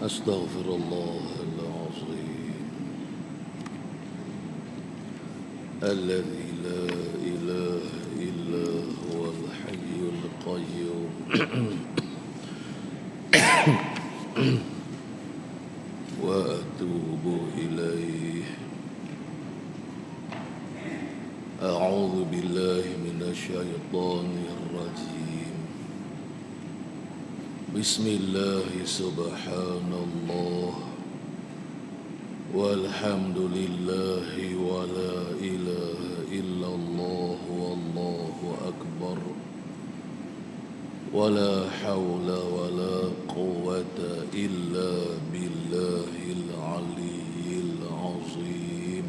أستغفر الله العظيم الذي لا إله إلا هو الحي القيوم وأتوب إليه. أعوذ بالله من الشيطان الرجيم. بسم الله سبحان الله والحمد لله ولا إله إلا الله والله أكبر ولا حول ولا قوة إلا بالله العلي العظيم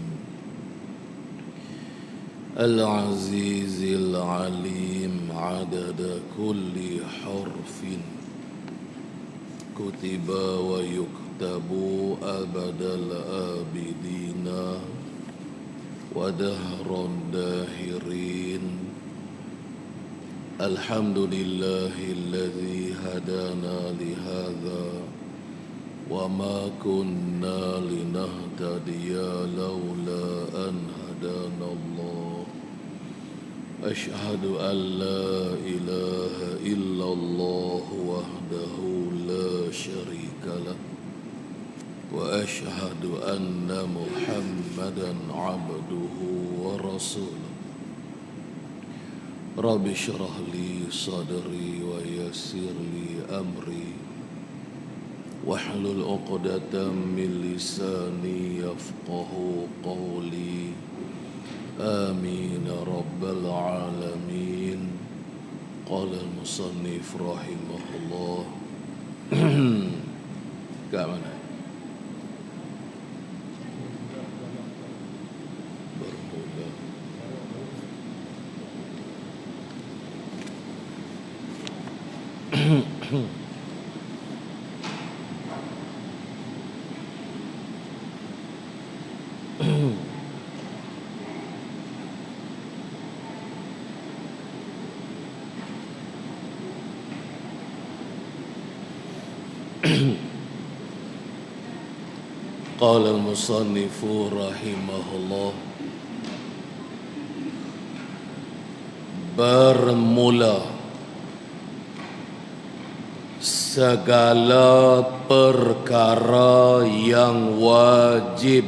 العزيز العليم عدد كل حرف كتب ويكتب أبد الآبدين ودهر الداهرين. الحمد لله الذي هدانا لهذا وما كنا لنهتدي لولا أن هدانا الله. أشهد أن لا إله إلا الله وحده لا شريك له وأشهد أن محمدا عبده ورسوله. رب اشرح لي صدري ويسر لي أمري واحلل عقدة من لساني يفقه قولي. آمين رب العالمين. قال المصنف رحمه الله كمان bermula قال المصنف رحمه الله bermula segala perkara yang wajib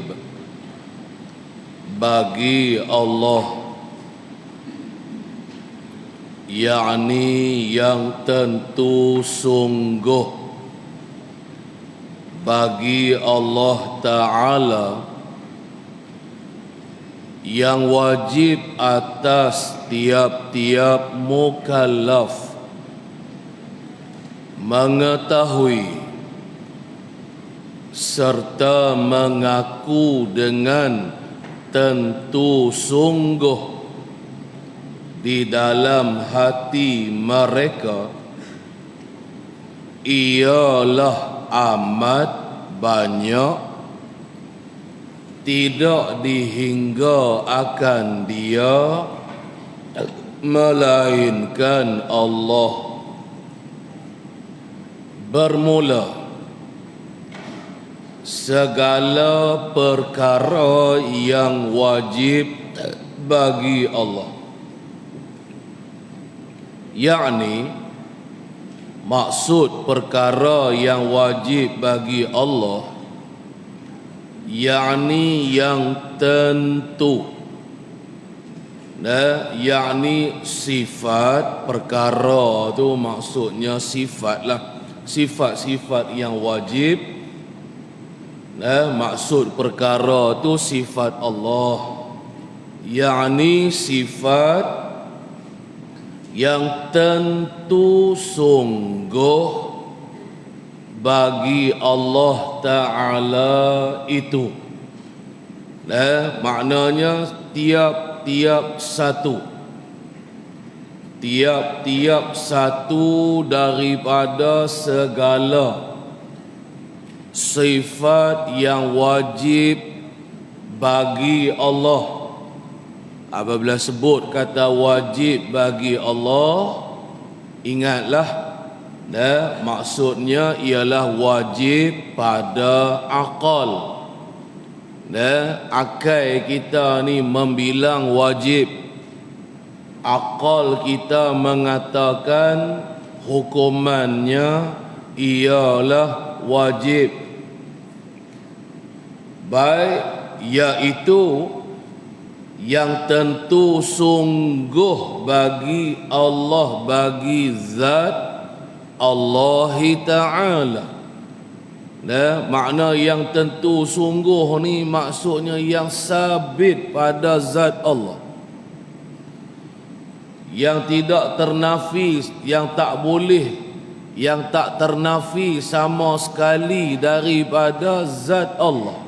bagi Allah, yakni yang tentu sungguh bagi Allah Ta'ala, yang wajib atas tiap-tiap mukallaf mengetahui serta mengaku dengan tentu sungguh di dalam hati mereka ialah amat banyak, tidak dihingga akan dia melainkan Allah. Bermula segala perkara yang wajib bagi Allah, yakni maksud perkara yang wajib bagi Allah, yakni yang tentu, yakni sifat perkara tu maksudnya sifat lah, sifat-sifat yang wajib. Maksud perkara tu sifat Allah, yakni sifat yang tentu sungguh bagi Allah Ta'ala itu. Maknanya tiap-tiap satu daripada segala sifat yang wajib bagi Allah. Apabila sebut kata wajib bagi Allah, Ingatlah, maksudnya ialah wajib pada akal. Akal kita ni membilang wajib. Akal kita mengatakan hukumannya ialah wajib. Baik, iaitu yang tentu sungguh bagi Allah, bagi zat Allah Ta'ala. Makna yang tentu sungguh ni maksudnya yang sabit pada zat Allah, yang tidak ternafi, yang tak boleh, yang tak ternafi sama sekali daripada zat Allah,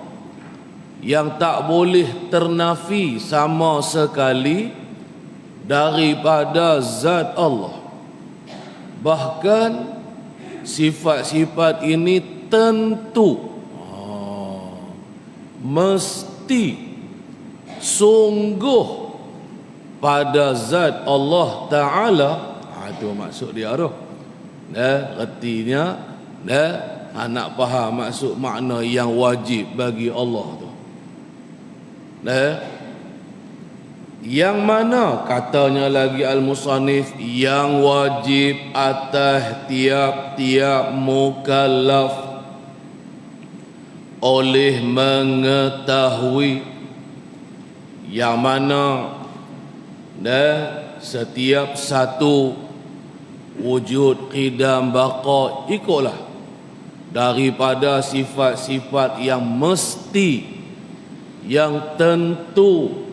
yang tak boleh ternafi sama sekali daripada zat Allah. Bahkan sifat-sifat ini tentu, mesti, sungguh pada zat Allah Ta'ala. Itu maksud dia tu. Artinya nak faham maksud makna yang wajib bagi Allah tu. Yang mana katanya lagi al-musannif, yang wajib atas tiap-tiap mukallaf oleh mengetahui, yang mana setiap satu wujud qidam baqa ikutlah daripada sifat-sifat yang mesti, yang tentu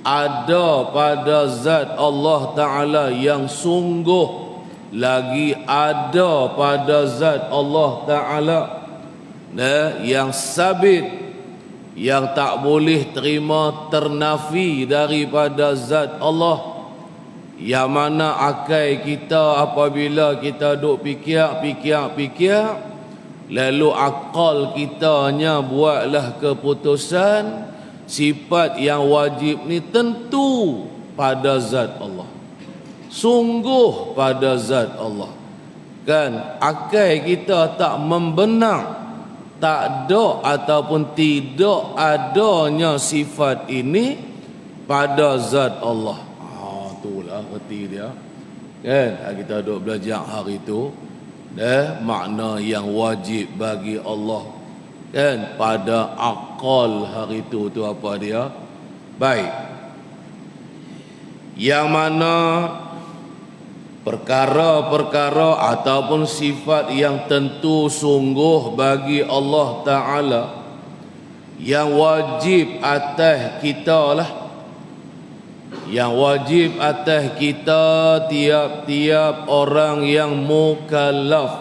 ada pada zat Allah Ta'ala, yang sungguh lagi ada pada zat Allah Ta'ala, yang sabit, yang tak boleh terima ternafi daripada zat Allah. Yang mana akal kita apabila kita duk fikir, lalu akal kitanya buatlah keputusan, sifat yang wajib ni tentu pada zat Allah, sungguh pada zat Allah. Kan akal kita tak membenang, tak ada ataupun tidak adanya sifat ini pada zat Allah. Itulah erti dia. Kan kita duk belajar hari tu, makna yang wajib bagi Allah, kan, pada akal hari tu apa dia? Baik. Yang mana perkara-perkara ataupun sifat yang tentu sungguh bagi Allah Ta'ala, yang wajib atas kita lah, yang wajib atas kita tiap-tiap orang yang mukallaf.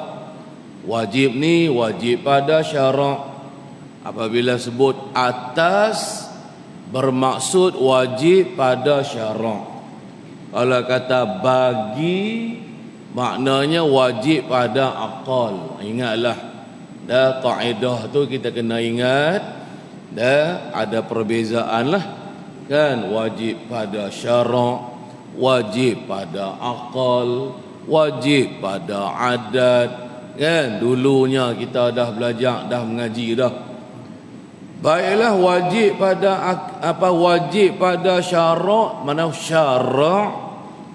Wajib ni wajib pada syarak. Apabila sebut atas, bermaksud wajib pada syarak. Kalau kata bagi, maknanya wajib pada akal. Ingatlah, kaedah tu kita kena ingat, ada perbezaan lah. Kan wajib pada syarak, wajib pada akal, wajib pada adat. Kan dulunya kita dah belajar, dah mengaji dah. Baiklah, wajib pada wajib pada syarak, mana syarak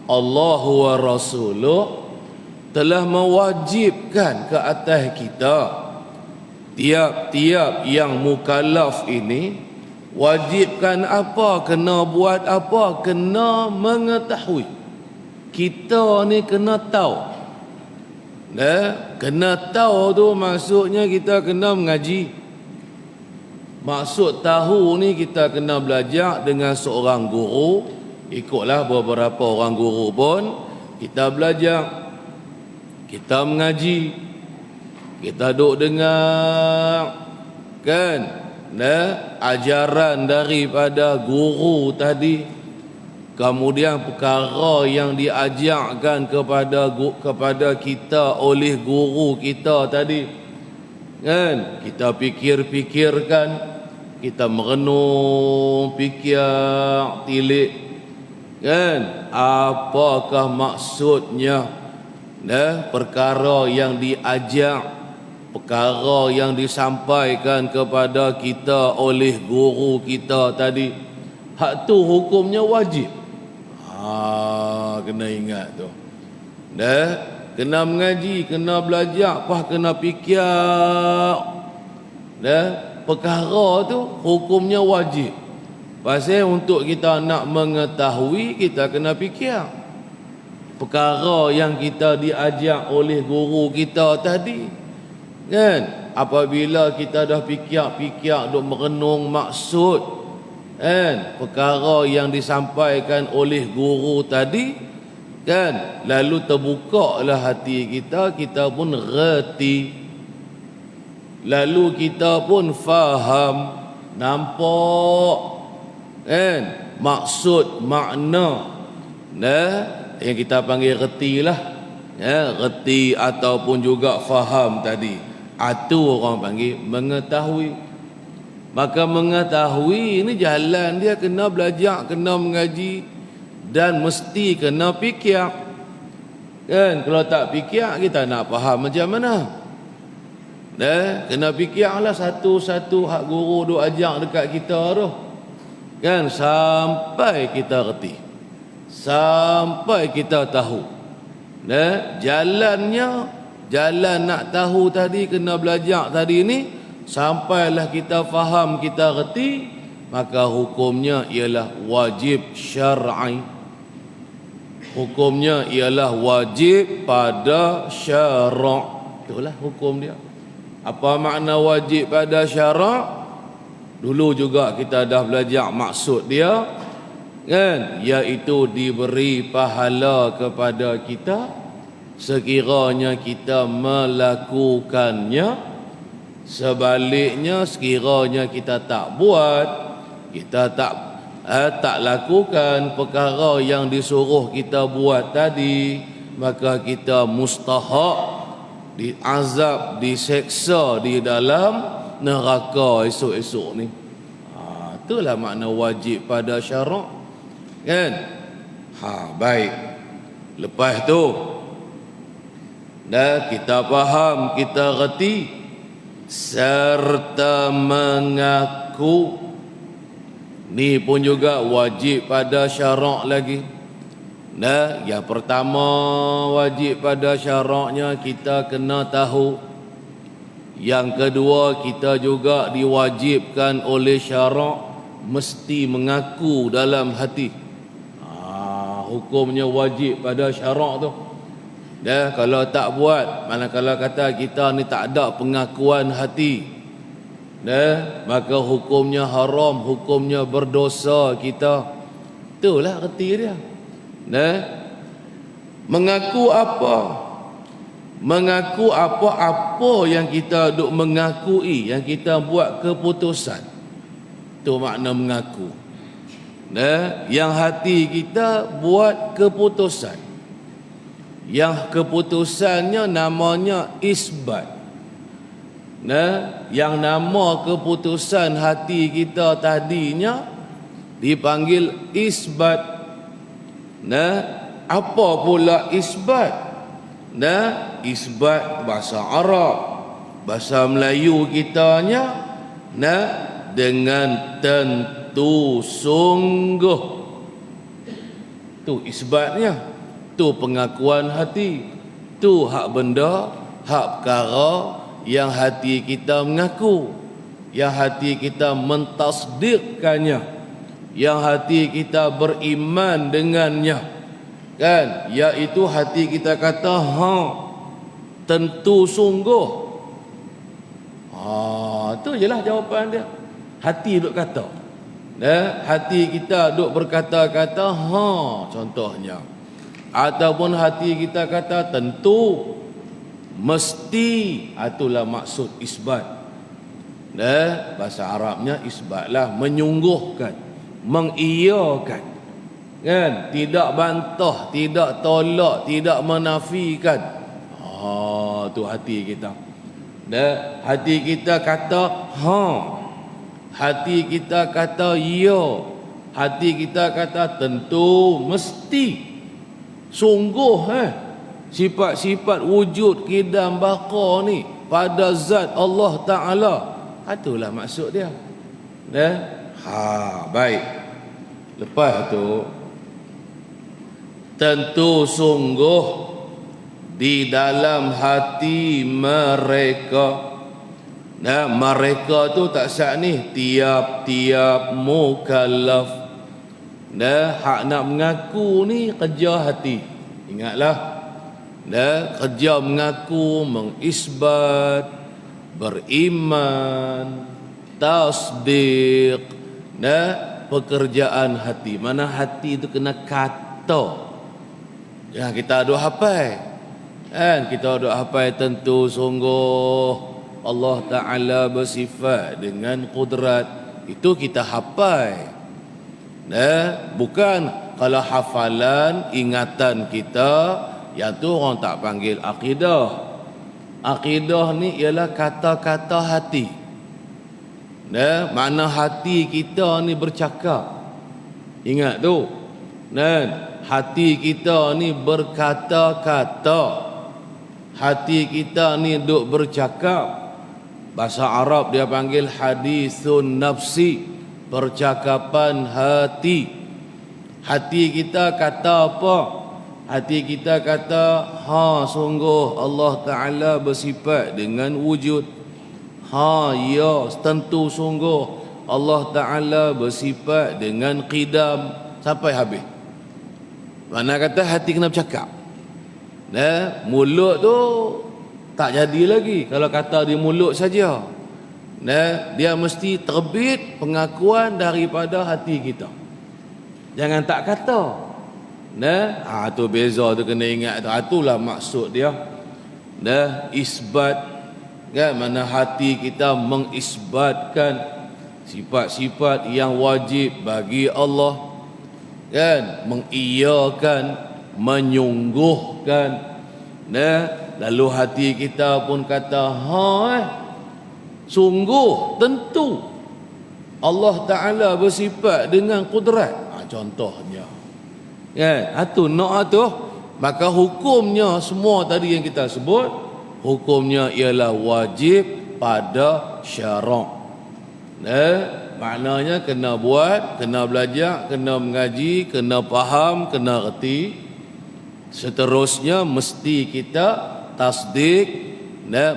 Allah wa Rasuluh telah mewajibkan ke atas kita, tiap-tiap yang mukallaf ini, wajibkan apa, kena buat apa, kena mengetahui. Kita ni kena tahu. Kena tahu tu maksudnya kita kena mengaji. Maksud tahu ni kita kena belajar dengan seorang guru. Ikutlah beberapa orang guru pun kita belajar, kita mengaji, kita duk dengar, kan, ajaran daripada guru tadi. Kemudian perkara yang diajarkan kepada kita oleh guru kita tadi, kan, kita fikirkan, kita merenung, fikir, tilik, kan, apakah maksudnya perkara yang diajak, perkara yang disampaikan kepada kita oleh guru kita tadi, hak tu hukumnya wajib. Kena ingat tu. Kena mengaji, kena belajar, kena fikir. Perkara tu hukumnya wajib. Pasal untuk kita nak mengetahui, kita kena fikir. Perkara yang kita diajak oleh guru kita tadi, kan? Apabila kita dah fikir-fikir, duk merenung maksud, kan, perkara yang disampaikan oleh guru tadi, kan, lalu terbuka lah hati kita, kita pun reti, lalu kita pun faham, nampak, kan, maksud, makna, yang kita panggil reti lah, reti ataupun juga faham tadi. Itu orang panggil mengetahui. Maka mengetahui ini jalan dia, kena belajar, kena mengaji, dan mesti kena fikir, kan. Kalau tak fikir, kita nak faham macam mana? Kena fikirlah satu-satu hak guru duk ajak dekat kita tu, kan, sampai kita reti, sampai kita tahu. Jalan nak tahu tadi, kena belajar tadi ni, sampailah kita faham, kita reti, maka hukumnya ialah wajib syar'i. Hukumnya ialah wajib pada syarak. Itulah hukum dia. Apa makna wajib pada syarak? Dulu juga kita dah belajar maksud dia, kan, iaitu diberi pahala kepada kita sekiranya kita melakukannya. Sebaliknya, sekiranya kita tak buat, kita tak lakukan perkara yang disuruh kita buat tadi, maka kita mustahak diazab, diseksa di dalam neraka esok-esok ni. Itulah makna wajib pada syarak, kan. Baik. Lepas tu kita faham, kita reti, serta mengaku. Ni pun juga wajib pada syarak lagi. Yang pertama wajib pada syaraknya kita kena tahu. Yang kedua, kita juga diwajibkan oleh syarak mesti mengaku dalam hati. Hukumnya wajib pada syarak tu. Kalau tak buat, manakala kata kita ni tak ada pengakuan hati, maka hukumnya haram, hukumnya berdosa kita. Itulah erti dia. Mengaku apa? Mengaku apa-apa yang kita duk mengakui, yang kita buat keputusan. Itu makna mengaku. Yang hati kita buat keputusan, yang keputusannya namanya isbat. Yang nama keputusan hati kita tadinya dipanggil isbat. Apa pula isbat? Isbat bahasa Arab, bahasa Melayu kitanya, dengan tentu sungguh. Tu isbatnya, tu pengakuan hati, tu hak benda, hak perkara yang hati kita mengaku, yang hati kita mentasdikkannya, yang hati kita beriman dengannya, kan, iaitu hati kita kata tentu sungguh. Tu jelah jawapan dia. Hati duk kata, hati kita duk berkata-kata contohnya, ataupun hati kita kata tentu, mesti. Itulah maksud isbat. Bahasa Arabnya isbatlah, menyungguhkan, mengiyakan, kan, tidak bantah, tidak tolak, tidak menafikan. Tu hati kita. Hati kita kata hati kita kata ya, hati kita kata tentu, mesti, sungguh. sifat-sifat wujud qidam baqa ni pada zat Allah Ta'ala. Itulah maksud dia. Baik. Lepas tu, tentu sungguh di dalam hati mereka. Mereka tu tak syak ni tiap-tiap mukallaf. Hak nak mengaku ni kerja hati. Ingatlah. Kerja mengaku, mengisbat, beriman, tasdik, pekerjaan hati. Mana hati itu kena kata. Jangan kita duk hafal. Kita duk hafal tentu sungguh Allah Ta'ala bersifat dengan kudrat. Itu kita hafal. Bukan kalau hafalan ingatan kita, yang tu orang tak panggil akidah. Akidah ni ialah kata-kata hati. Mana hati kita ni bercakap. Ingat tu. Hati kita ni berkata-kata. Hati kita ni duk bercakap. Bahasa Arab dia panggil hadisun nafsi, percakapan hati. Hati kita kata apa? Hati kita kata, sungguh Allah Ta'ala bersifat dengan wujud. Ya, tentu sungguh Allah Ta'ala bersifat dengan qidam. Sampai habis. Mana kata hati kena bercakap. Mulut tu tak jadi lagi kalau kata di mulut saja. Dia mesti terbit pengakuan daripada hati kita. Jangan tak kata. Tu beza tu, kena ingat tu. Itulah maksud dia. Isbat, kan, mana hati kita mengisbatkan sifat-sifat yang wajib bagi Allah, kan, mengiyakan, menyungguhkan. Lalu hati kita pun kata, sungguh, tentu Allah Ta'ala bersifat dengan kudrat. Contohnya, tu nak tu, maka hukumnya semua tadi yang kita sebut, hukumnya ialah wajib pada syarak. Maknanya kena buat, kena belajar, kena mengaji, kena faham, kena reti. Seterusnya mesti kita tasdik,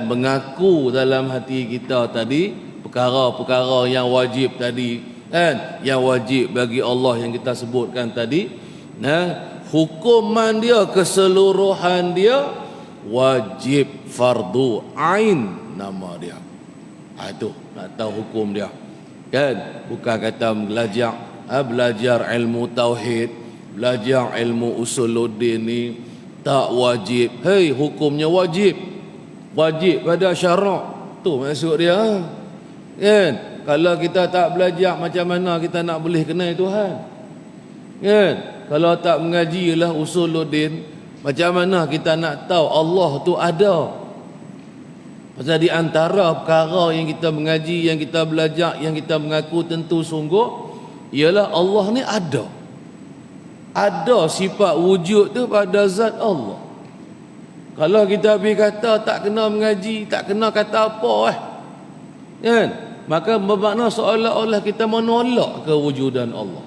mengaku dalam hati kita tadi perkara-perkara yang wajib tadi, kan, yang wajib bagi Allah yang kita sebutkan tadi. Hukuman dia, keseluruhan dia wajib fardu ain nama dia. Itu nak tahu hukum dia, kan. Bukan kata belajar ilmu tauhid, belajar ilmu usuluddin ni tak wajib. Hukumnya wajib pada syarak. Tu maksud dia, kan. Kalau kita tak belajar, macam mana kita nak boleh kenal Tuhan, kan? Kalau tak mengaji lah usuluddin, macam mana kita nak tahu Allah tu ada? Pasal di antara perkara yang kita mengaji, yang kita belajar, yang kita mengaku tentu sungguh, ialah Allah ni ada. Ada sifat wujud tu pada zat Allah. Kalau kita pergi kata tak kena mengaji, tak kena kata apa, kan, maka bermakna seolah-olah kita menolak kewujudan Allah,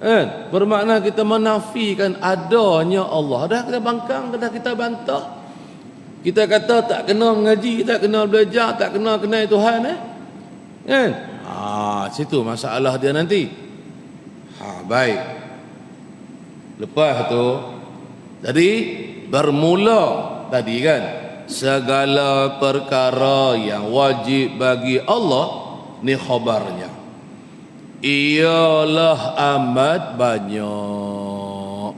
kan? Bermakna kita menafikan adanya Allah. Dah kita bangkang, dah kita bantah. Kita kata tak kena mengaji, tak kena belajar, tak kena kenal Tuhan, kan? Situ masalah dia nanti. Baik. Lepas tu tadi bermula tadi, kan, segala perkara yang wajib bagi Allah ni khabarnya ialah amat banyak.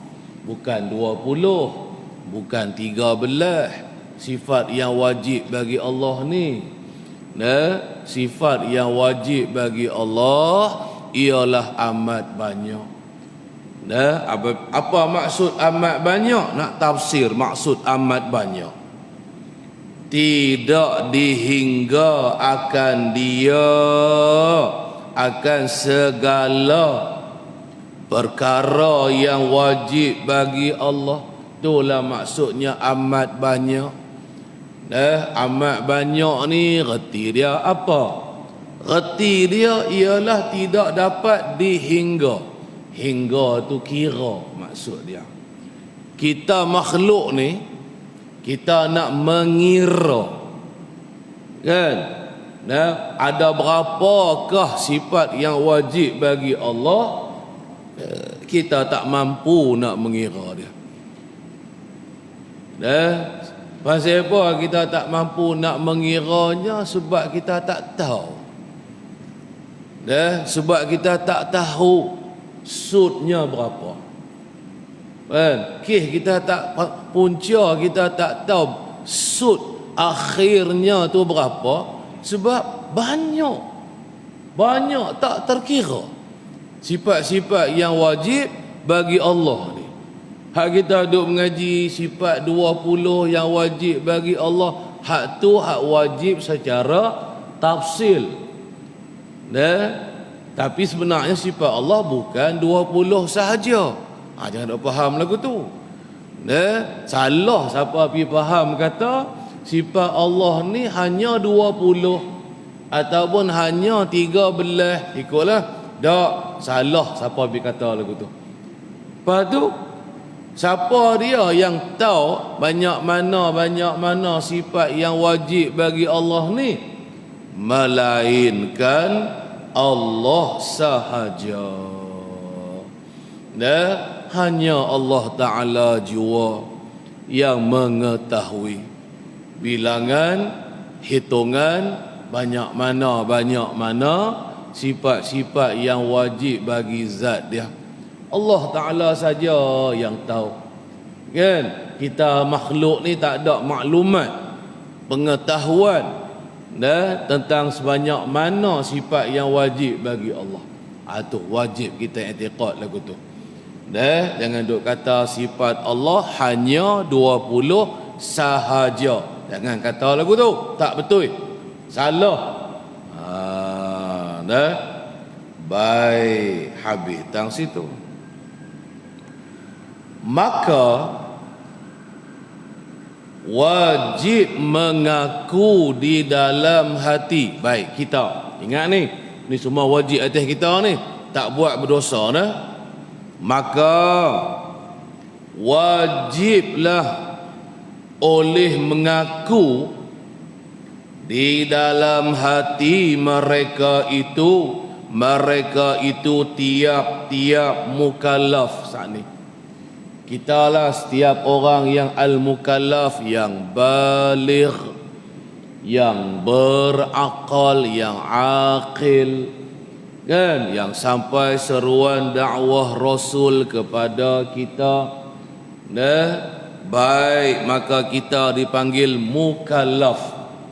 Bukan 20, bukan 13 sifat yang wajib bagi Allah ni. Sifat yang wajib bagi Allah ialah amat banyak. Apa maksud amat banyak? Nak tafsir maksud amat banyak. Tidak dihingga akan dia, akan segala perkara yang wajib bagi Allah. Itulah maksudnya amat banyak. Amat banyak ni reti dia apa? Reti dia ialah tidak dapat dihingga. Hingga tu kira maksud dia. Kita makhluk ni, kita nak mengira, kan? Ada berapakah sifat yang wajib bagi Allah, kita tak mampu nak mengira dia. Pasal apa kita tak mampu nak mengiranya? Sebab kita tak tahu. Sebab kita tak tahu sudnya berapa. Kita tak, punca kita tak tahu sud akhirnya tu berapa. Sebab banyak tak terkira sifat-sifat yang wajib bagi Allah ni. Hak kita duk mengaji sifat 20 yang wajib bagi Allah, hak tu hak wajib secara tafsil. Tapi sebenarnya sifat Allah bukan 20 sahaja. Jangan duk faham lagu tu. Salah siapa pergi faham kata sifat Allah ni hanya 20 ataupun hanya 13, ikutlah. Tak, salah siapa pergi kata lagu tu. Lepas tu siapa dia yang tahu banyak mana sifat yang wajib bagi Allah ni? Melainkan Allah sahaja. Hanya Allah Ta'ala jua yang mengetahui bilangan, hitungan banyak mana sifat-sifat yang wajib bagi zat dia. Allah Ta'ala saja yang tahu, kan? Kita makhluk ni tak ada maklumat, pengetahuan tentang sebanyak mana sifat yang wajib bagi Allah. Itu wajib kita i'tiqad lagu tu. Jangan duk kata sifat Allah hanya 20 sahaja. Jangan kata lagu tu, tak betul, salah. Baik, habis tang situ. Maka wajib mengaku di dalam hati. Baik, kita ingat ni semua wajib atas kita ni, tak buat berdosa dah. Maka wajiblah oleh mengaku di dalam hati mereka itu tiap-tiap mukallaf. Saat ni kita lah setiap orang yang al-mukallaf, yang baligh, yang berakal, yang aqil, kan? Yang sampai seruan dakwah Rasul kepada kita. Baik, maka kita dipanggil mukallaf,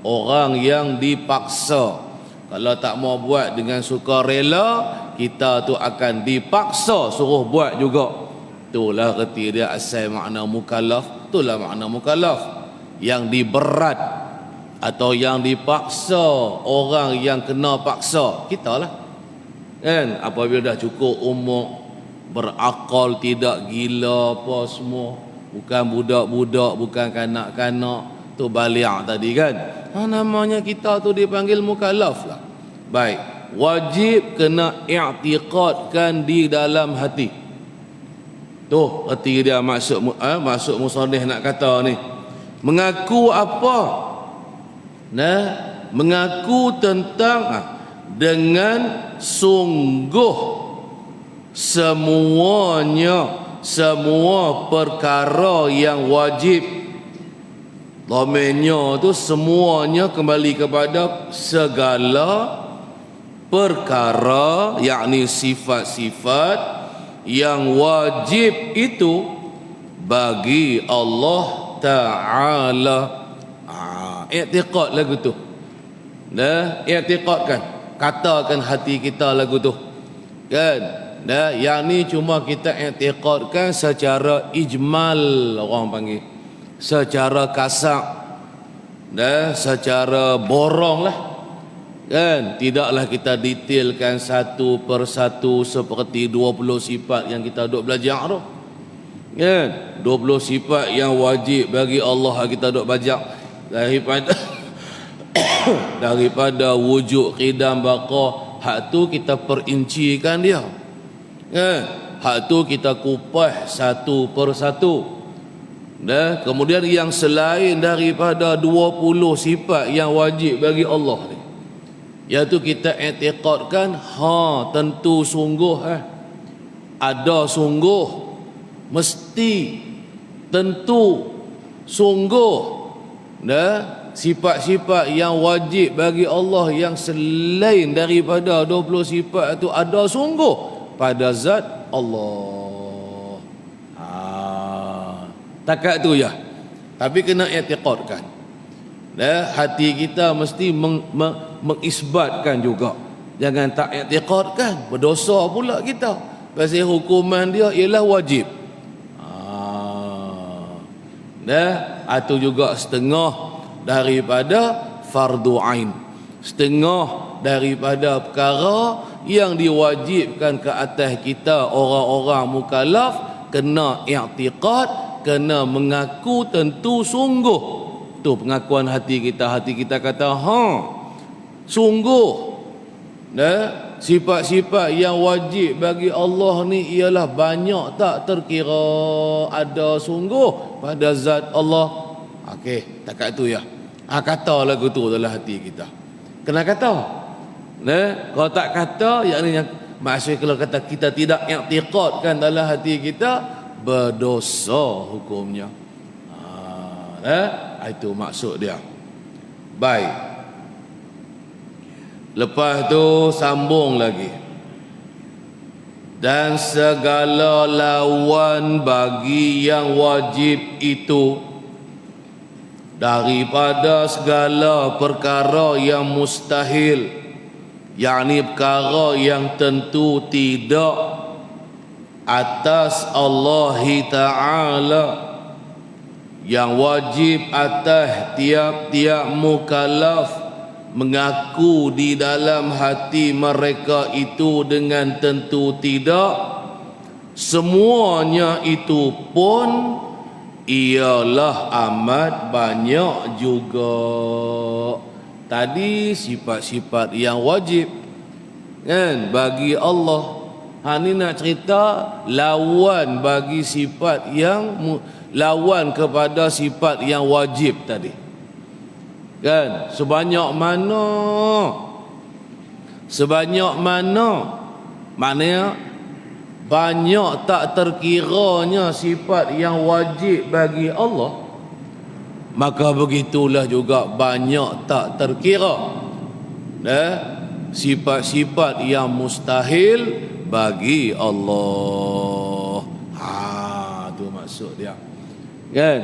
orang yang dipaksa. Kalau tak mau buat dengan sukarela, kita tu akan dipaksa suruh buat juga. Itulah erti dia asal makna mukallaf. Itulah makna mukallaf, yang diberat atau yang dipaksa. Orang yang kena paksa kita lah, kan? Apabila dah cukup umur, berakal, tidak gila apa semua, bukan budak-budak, bukan kanak-kanak, tu baliak tadi, kan? Namanya kita tu dipanggil mukallaf lah. Baik, wajib kena i'tiqadkan di dalam hati. Tu erti dia, maksud musannif nak kata ni. Mengaku apa? Mengaku tentang dengan sungguh semua perkara yang wajib. Dhamirnya tu semuanya kembali kepada segala perkara, yakni sifat-sifat yang wajib itu bagi Allah Ta'ala. I'tiqad lagu tu. I'tiqadkan, katakan hati kita lagu tu, kan? Yang ni cuma kita i'tiqadkan secara ijmal, orang panggil, secara kasar, secara borong lah, kan? Tidaklah kita detailkan satu persatu seperti 20 sifat yang kita duk belajar tu, Kan? 20 sifat yang wajib bagi Allah kita duk bajak daripada daripada wujud, qidam, baqa. Hak tu kita perincikan dia. Kan? Hak tu kita kupas satu persatu. Dan kemudian yang selain daripada 20 sifat yang wajib bagi Allah ni, iaitu kita i'tiqadkan tentu sungguh ada sungguh, mesti, tentu, sungguh. Sifat-sifat yang wajib bagi Allah yang selain daripada 20 sifat itu ada sungguh pada zat Allah. Takat tu ya. Tapi kena i'tiqadkan. Hati kita mesti mengisbatkan juga. Jangan tak i'tiqadkan, berdosa pula kita. Pasal hukuman dia ialah wajib. Itu juga setengah daripada fardu ain, setengah daripada perkara yang diwajibkan ke atas kita orang-orang mukallaf, kena i'tiqad, kena mengaku tentu sungguh. Tu pengakuan hati kita kata sungguh. Sifat-sifat yang wajib bagi Allah ni ialah banyak tak terkira, ada sungguh pada zat Allah. Okey, takat tu ya. Kata lagu tu dalam hati kita. Kena kata. Kalau tak kata, yakni maksudnya kalau kata kita tidak i'tiqadkan dalam hati kita, berdosa hukumnya. Itu maksud dia. Baik. Lepas tu sambung lagi. Dan segala lawan bagi yang wajib itu, daripada segala perkara yang mustahil, yakni perkara yang tentu tidak atas Allah Ta'ala, yang wajib atas tiap-tiap mukallaf mengaku di dalam hati mereka itu dengan tentu tidak, semuanya itu pun ialah amat banyak juga. Tadi sifat-sifat yang wajib kan bagi Allah. Ni nak cerita lawan bagi sifat yang lawan kepada sifat yang wajib tadi. Kan? Sebanyak mana maknanya banyak tak terkiranya sifat yang wajib bagi Allah, maka begitulah juga banyak tak terkira sifat-sifat yang mustahil bagi Allah. Tu maksud dia. Kan?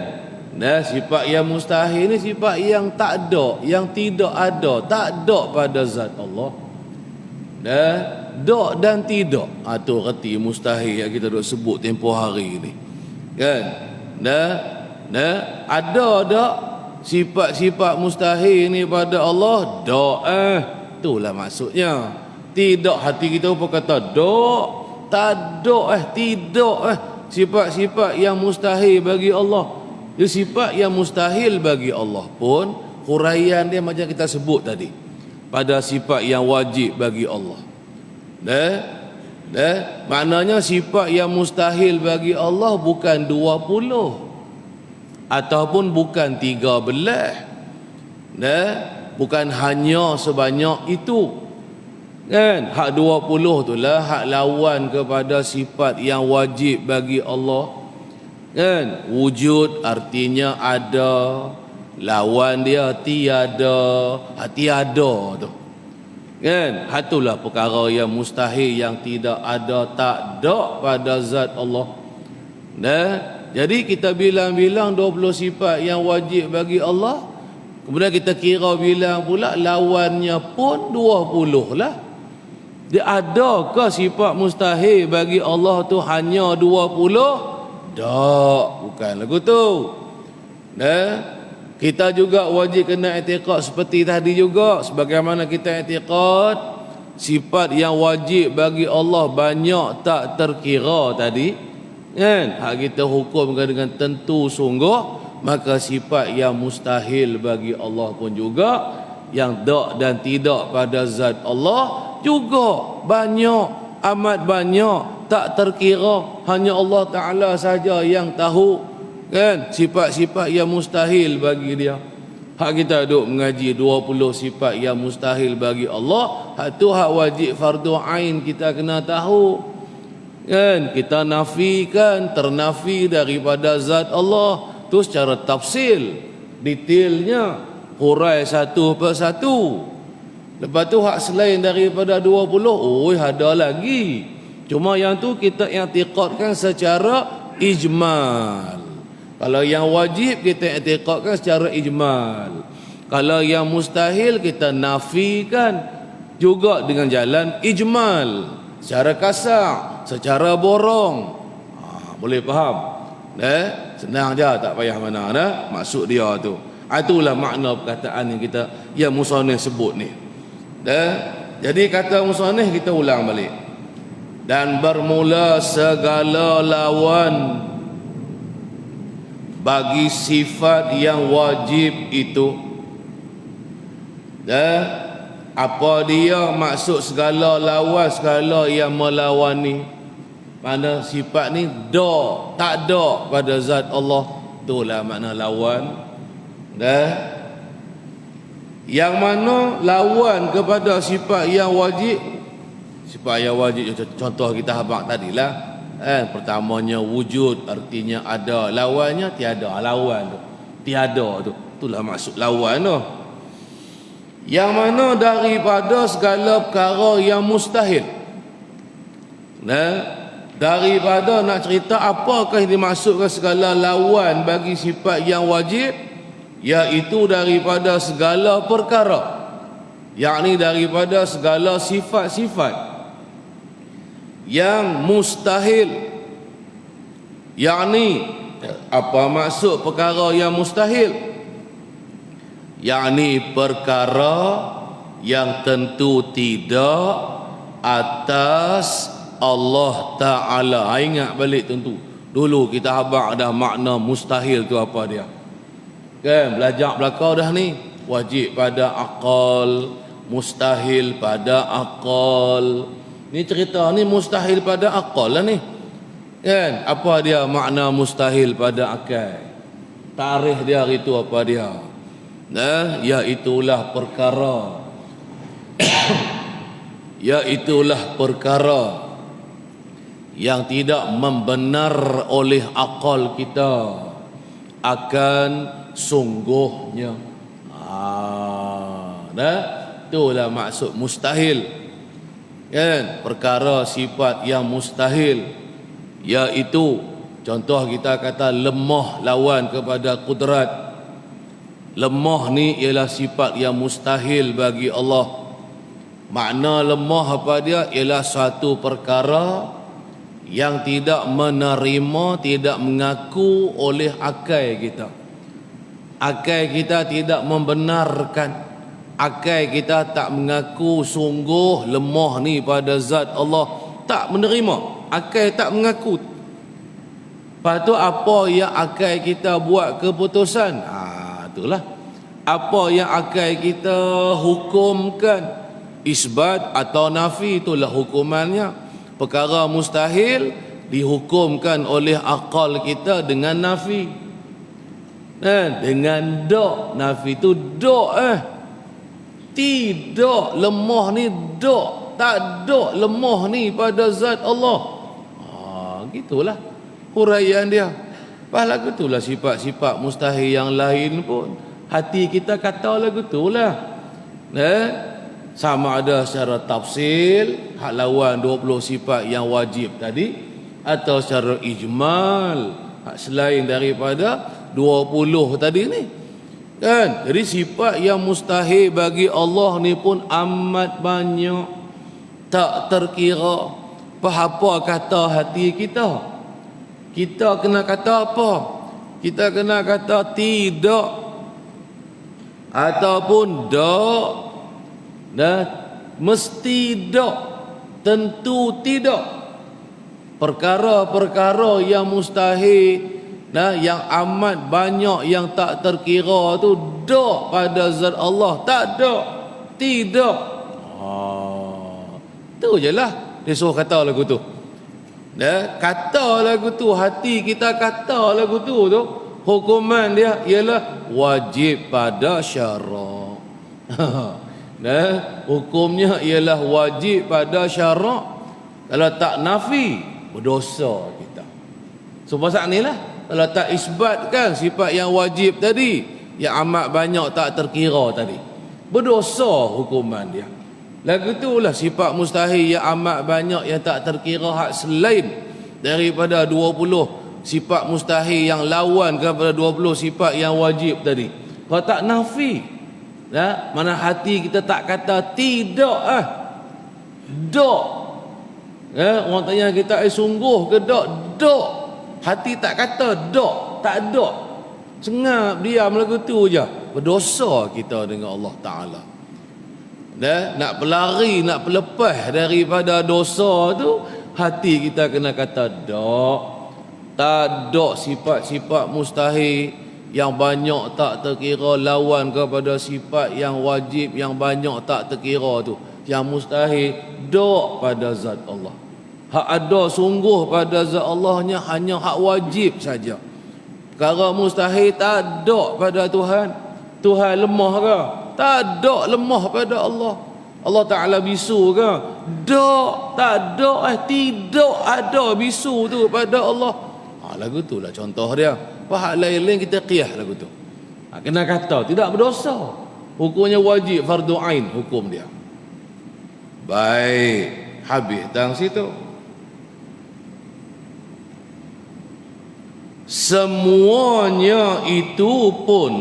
Sifat yang mustahil ni sifat yang tak ada, yang tidak ada, tak ada pada zat Allah. Dak dan tidak. Tu erti mustahil yang kita duk sebut tempoh hari ni. Kan? Ada tak sifat-sifat mustahil ni pada Allah? Dak. Itulah maksudnya. Tidak, hati kita pun kata dak, tak ada tidak sifat-sifat yang mustahil bagi Allah. Dia sifat yang mustahil bagi Allah pun huraian dia macam kita sebut tadi pada sifat yang wajib bagi Allah. Maknanya sifat yang mustahil bagi Allah bukan 20 ataupun bukan 13. Bukan hanya sebanyak itu. Kan? Hak 20 itulah hak lawan kepada sifat yang wajib bagi Allah. Kan? Wujud artinya ada, lawan dia tiada. Tiada tu kan, itulah perkara yang mustahil, yang tidak ada, tak ada pada zat Allah. Jadi kita bilang-bilang 20 sifat yang wajib bagi Allah, kemudian kita kira bilang pula lawannya pun 20 lah. Dia adakah sifat mustahil bagi Allah tu hanya 20? Tak, bukan lagu tu. Kita juga wajib kena i'tiqad seperti tadi juga. Sebagaimana kita i'tiqad sifat yang wajib bagi Allah banyak tak terkira tadi. Kan? Hak kita hukumkan dengan tentu sungguh, maka sifat yang mustahil bagi Allah pun juga, yang tak dan tidak pada zat Allah juga banyak, amat banyak, tak terkira. Hanya Allah Ta'ala saja yang tahu, kan, sifat-sifat yang mustahil bagi dia. Hak kita duk mengaji 20 sifat yang mustahil bagi Allah, hak tu hak wajib fardu ain kita kena tahu. Kan, kita nafikan, ternafi daripada zat Allah tu secara tafsil, detailnya, hurai satu persatu. Lepas tu hak selain daripada 20, ada lagi. Cuma yang tu kita i'tiqadkan secara ijmal. Kalau yang wajib kita i'tiqadkan secara ijmal. Kalau yang mustahil kita nafikan juga dengan jalan ijmal, secara kasar, secara borong. Boleh faham? Senang je, tak payah mana maksud dia tu. Itulah makna perkataan yang kita, yang musannif sebut ni. Jadi kata musannif kita ulang balik. Dan bermula segala lawan bagi sifat yang wajib itu. Apa dia maksud segala lawan, segala yang melawan ni? Mana sifat ni tak ada pada zat Allah, itulah makna lawan. Yang mana lawan kepada sifat yang wajib. Sifat yang wajib contoh kita habaq tadilah. Pertamanya wujud, artinya ada. Lawannya tiada. Lawan tu tiada tu, itulah maksud lawan tu. Yang mana daripada segala perkara yang mustahil. Daripada nak cerita apakah yang dimaksudkan segala lawan bagi sifat yang wajib, iaitu daripada segala perkara, yakni daripada segala sifat-sifat yang mustahil. Yakni apa maksud perkara yang mustahil? Yakni perkara yang tentu tidak atas Allah Ta'ala. Ingat balik tentu. Dulu kita habaq dah makna mustahil tu apa dia. Kan, belajar belakang dah ni. Wajib pada akal, mustahil pada akal. Ni cerita ni mustahil pada akal lah ni. Kan, apa dia makna mustahil pada akal? Tarikh dia itu apa dia? Iaitulah perkara iaitulah perkara yang tidak membenar oleh akal kita akan sungguhnya. Itulah maksud mustahil. Kan, perkara sifat yang mustahil, iaitu contoh kita kata lemah lawan kepada kudrat. Lemah ni ialah sifat yang mustahil bagi Allah. Makna lemah apa dia? Ialah suatu perkara yang tidak menerima, tidak mengaku oleh akal kita. Akal kita tidak membenarkan. Akal kita tak mengaku sungguh lemah ni pada zat Allah. Tak menerima. Akal tak mengaku. Lepas tu apa yang akal kita buat keputusan? Itulah. Apa yang akal kita hukumkan, isbat atau nafi, itulah hukumannya. Perkara mustahil dihukumkan oleh akal kita dengan nafi. Dengan dok. Nafi tu dok tidak, lemah ni dok. Tak ada lemah ni pada zat Allah. Gitulah huraian dia. Lagu itulah sifat-sifat mustahil yang lain pun hati kita kata lagu itulah. Sama ada secara tafsil, hak lawan 20 sifat yang wajib tadi, atau secara ijmal, hak selain daripada 20 tadi ni. Kan? Jadi sifat yang mustahil bagi Allah ni pun amat banyak, tak terkira. Apa kata hati kita? Kita kena kata apa? Kita kena kata tidak ataupun dak. Mesti dak, tentu tidak. perkara-perkara yang mustahil, yang amat banyak yang tak terkira tu, dok pada zat Allah, tak ada, tidak. Tu je lah dia suruh kata lagu tu. Kata lagu tu, hati kita kata lagu tu, hukuman dia ialah wajib pada syarak. Hukumnya ialah wajib pada syarak. Kalau tak nafi, berdosa kita. So pasal ni lah, kalau tak isbatkan sifat yang wajib tadi, yang amat banyak tak terkira tadi, berdosa hukuman dia. Lagu tu lah sifat mustahil yang amat banyak yang tak terkira, hak selain daripada 20 sifat mustahil yang lawan kepada 20 sifat yang wajib tadi. Kalau tak nafi, mana hati kita tak kata tidak, dok. Orang tanya kita, sungguh ke dok? Dok. Hati tak kata dok, tak dok, sengap diam lagu tu je, berdosa kita dengan Allah Ta'ala. Nak pelari, nak pelepas daripada dosa tu, hati kita kena kata dok. Tak dok sifat-sifat mustahil yang banyak tak terkira, lawan kepada sifat yang wajib yang banyak tak terkira tu. Yang mustahil dok pada zat Allah. Hak ada sungguh pada zat Allahnya hanya hak wajib saja. Perkara mustahil tak dok pada Tuhan. Tuhan lemah ke? Tak dok lemah pada Allah. Allah Ta'ala bisu ke? Dok, tak dok, tidak ada bisu tu pada Allah. Lagu tu lah contoh dia. Hak lain-lain kita qiyas lagu tu. Kena kata tidak berdosa. Hukumnya wajib, fardu ain hukum dia. Baik, habis tang situ. Semuanya itu pun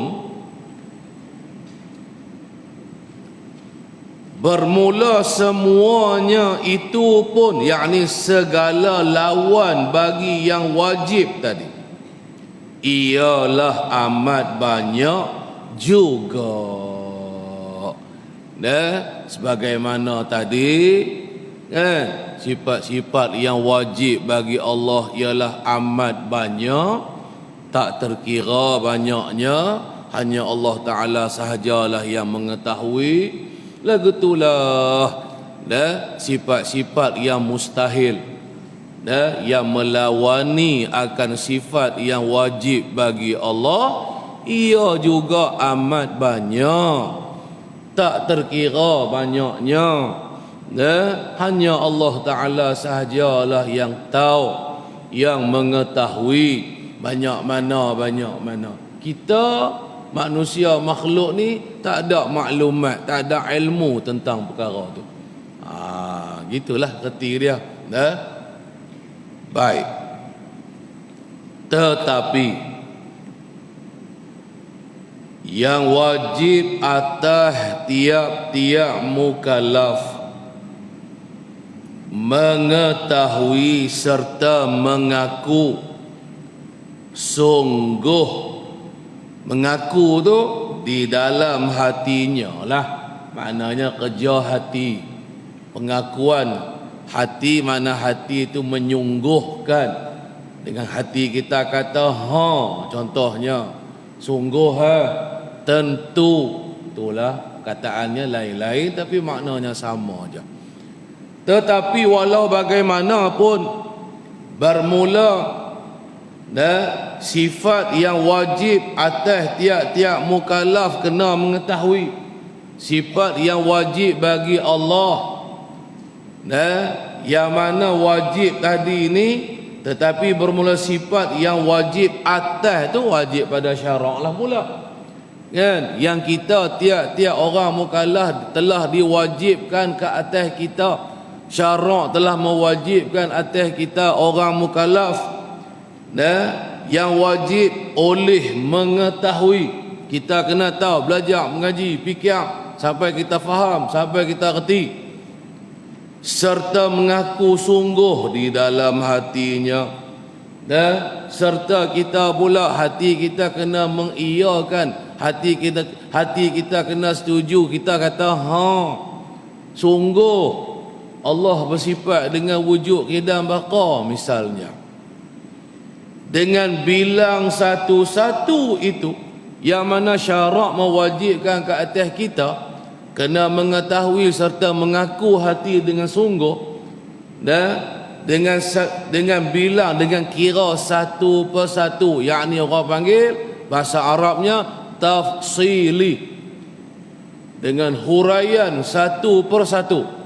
bermula, semuanya itu pun, yakni segala lawan bagi yang wajib tadi, ialah amat banyak juga. Sebagaimana tadi, sifat-sifat yang wajib bagi Allah ialah amat banyak, tak terkira banyaknya, hanya Allah Ta'ala sahajalah yang mengetahui. Lagu itulah sifat-sifat yang mustahil, yang melawani akan sifat yang wajib bagi Allah, ia juga amat banyak, tak terkira banyaknya. Hanya Allah Ta'ala sahajalah yang tahu, yang mengetahui banyak mana. Kita manusia makhluk ni tak ada maklumat, tak ada ilmu tentang perkara tu. Gitulah reti dia. Baik. Tetapi yang wajib atas tiap-tiap mukallaf mengetahui serta mengaku sungguh. Mengaku tu di dalam hatinya lah, maknanya kerja hati. Pengakuan hati, mana hati itu menyungguhkan. Dengan hati kita kata contohnya sungguh, tentu, itulah kataannya lain-lain tapi maknanya sama aja. Tetapi walau bagaimanapun bermula sifat yang wajib atas tiap-tiap mukallaf kena mengetahui. Sifat yang wajib bagi Allah, yang mana wajib tadi ini, tetapi bermula sifat yang wajib atas tu wajib pada syarak lah pula, kan? Yang kita tiap-tiap orang mukallaf telah diwajibkan ke atas kita, syarak telah mewajibkan atas kita orang mukallaf. Yang wajib oleh mengetahui. Kita kena tahu, belajar, mengaji, fikir sampai kita faham, sampai kita reti, serta mengaku sungguh di dalam hatinya. Serta kita pula, hati kita kena mengiyakan, hati kita kena setuju. Kita kata sungguh, Allah bersifat dengan wujud qidam baqa misalnya, dengan bilang satu-satu itu, yang mana syarak mewajibkan ke atas kita kena mengetahui serta mengaku hati dengan sungguh, dan dengan bilang, dengan kira satu persatu, yakni orang panggil bahasa Arabnya tafsili, dengan huraian satu persatu.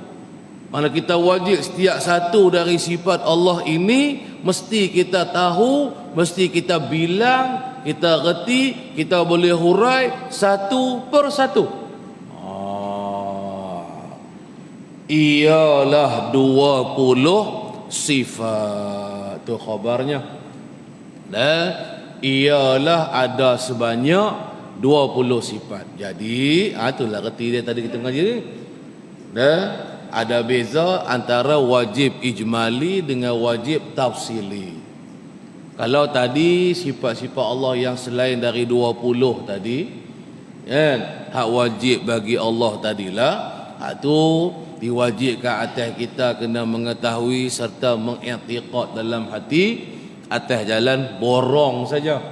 Mana kita wajib setiap satu dari sifat Allah ini mesti kita tahu, mesti kita bilang, kita reti, kita boleh hurai satu persatu. Ialah 20 sifat, tu khabarnya. Dan ialah ada sebanyak 20 sifat. Jadi itulah reti dia tadi kita mengaji ni. Dan ada beza antara wajib ijmali dengan wajib tafsili. Kalau tadi sifat-sifat Allah yang selain dari 20 tadi, kan, hak wajib bagi Allah tadilah, hak tu diwajibkan atas kita kena mengetahui serta mengiktikad dalam hati atas jalan borong saja.